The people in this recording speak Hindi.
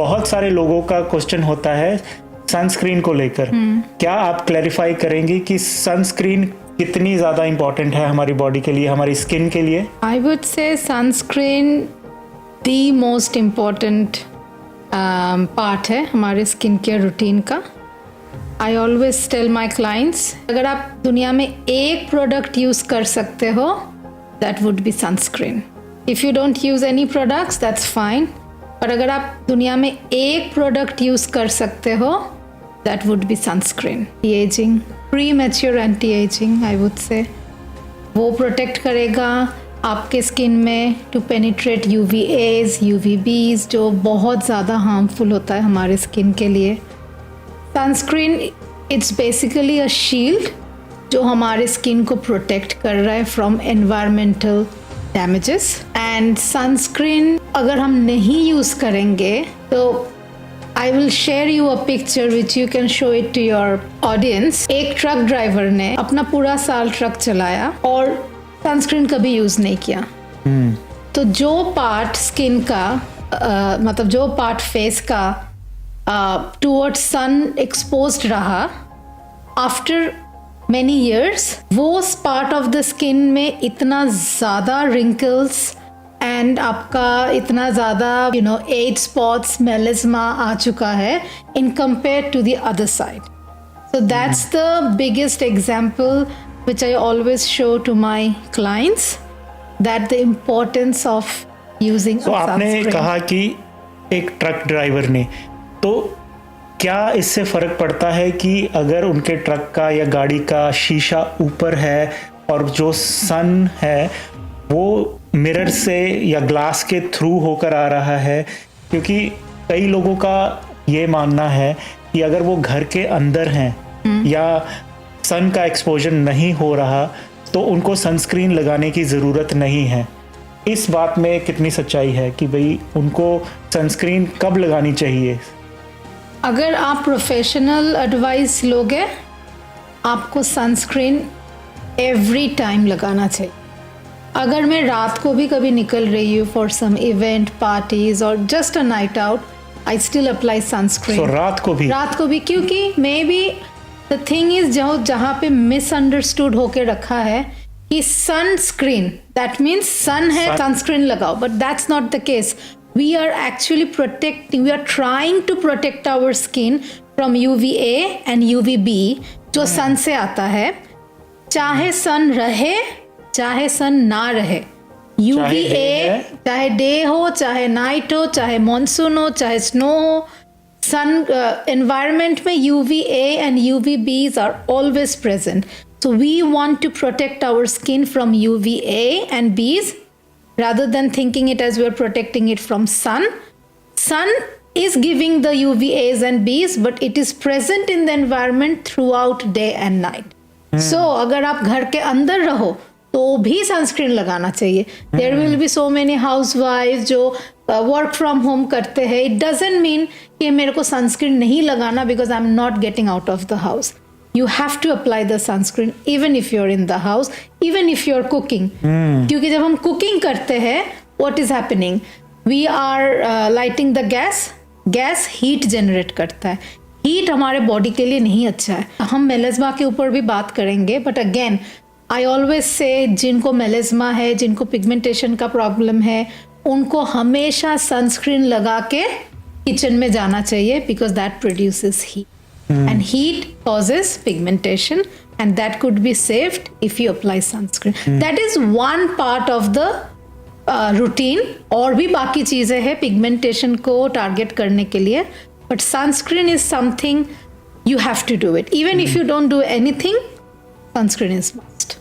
बहुत सारे लोगों का क्वेश्चन होता है सनस्क्रीन को लेकर। क्या आप क्लैरिफाई करेंगे कि सनस्क्रीन कितनी ज्यादा इंपॉर्टेंट है हमारी बॉडी के लिए, हमारी स्किन के लिए? I would say sunscreen the most important part है हमारे स्किन केयर रूटीन का। I always tell my clients, अगर आप दुनिया में एक प्रोडक्ट यूज कर सकते हो that would be sunscreen. If you don't use any products that's fine, पर अगर आप दुनिया में एक प्रोडक्ट यूज कर सकते हो that would be sunscreen. Ageing, pre mature anti ageing I would से, वो प्रोटेक्ट करेगा आपके स्किन में टू पेनिट्रेट UVAs, UVBs जो बहुत ज़्यादा हार्मफुल होता है हमारे स्किन के लिए। Sunscreen it's basically a shield जो हमारे स्किन को प्रोटेक्ट कर रहा है from environmental damages. And sunscreen अगर हम नहीं यूज़ करेंगे तो I will share you a picture which you can show it to your audience. एक ट्रक ड्राइवर ने अपना पूरा साल ट्रक चलाया और सनस्क्रीन कभी यूज़ नहीं किया। तो जो पार्ट स्किन का मतलब जो पार्ट फेस का टुवर्ड्स सन एक्सपोज्ड रहा, आफ्टर many years वो पार्ट ऑफ द स्किन में इतना ज़्यादा wrinkles एंड आपका इतना ज़्यादा एज स्पॉट्स, मेलिस्मा आ चुका है in compare to the other side. So that's the biggest example which I always show to my clients, that the importance of using तो a आपने sunscreen. कहा कि एक ट्रक ड्राइवर ने, तो क्या इससे फ़र्क पड़ता है कि अगर उनके ट्रक का या गाड़ी का शीशा ऊपर है और जो सन है वो मिरर से या ग्लास के थ्रू होकर आ रहा है? क्योंकि कई लोगों का ये मानना है कि अगर वो घर के अंदर हैं या सन का एक्सपोजर नहीं हो रहा तो उनको सनस्क्रीन लगाने की ज़रूरत नहीं है। इस बात में कितनी सच्चाई है कि भाई उनको सनस्क्रीन कब लगानी चाहिए? अगर आप प्रोफेशनल एडवाइस लोगे आपको सनस्क्रीन एवरी टाइम लगाना चाहिए। अगर मैं रात को भी कभी निकल रही हूँ फॉर सम इवेंट, पार्टीज और just a night out, I still apply sunscreen. तो रात को भी क्योंकि may be the thing is जहाँ पे मिसअंडरस्टूड होके रखा है कि सनस्क्रीन दैट मीन्स सन है सनस्क्रीन लगाओ, but that's not the case. We are actually trying to protect our skin from UVA and UVB जो सन से आता है। चाहे सन रहे चाहे सन ना रहे, UVA चाहे डे हो चाहे नाइट हो चाहे मॉनसून हो चाहे स्नो हो, सन एनवायरमेंट में UVA and UVBs are always present. So we want to protect our skin from UVA and Bs rather than thinking it as we're protecting it from sun. Sun is giving the UVAs and Bs, but it is present in the environment throughout day and night. So अगर आप घर के अंदर रहो तो भी सनस्क्रीन लगाना चाहिए। There will be so many housewives जो वर्क फ्रॉम होम करते हैं। It doesn't mean कि मेरे को सनस्क्रीन नहीं लगाना because I'm not getting out of the house. You have to apply the sunscreen even if you're in the house, even if you're cooking. क्योंकि जब हम कुकिंग करते हैं what is happening? We are lighting the gas heat generate करता है। हीट हमारे बॉडी के लिए नहीं अच्छा है। हम मेलिस्मा के ऊपर भी बात करेंगे, but again I always say जिनको मेलिस्मा है, जिनको पिगमेंटेशन का प्रॉब्लम है, उनको हमेशा सनस्क्रीन लगा के किचन में जाना चाहिए because that produces heat and heat causes pigmentation and that could be saved if you apply sunscreen. That is one part of the routine. और भी बाकी चीजें हैं पिगमेंटेशन को टारगेट करने के लिए, but sunscreen is something you have to do it. Even if you don't do anything, sunscreen is must.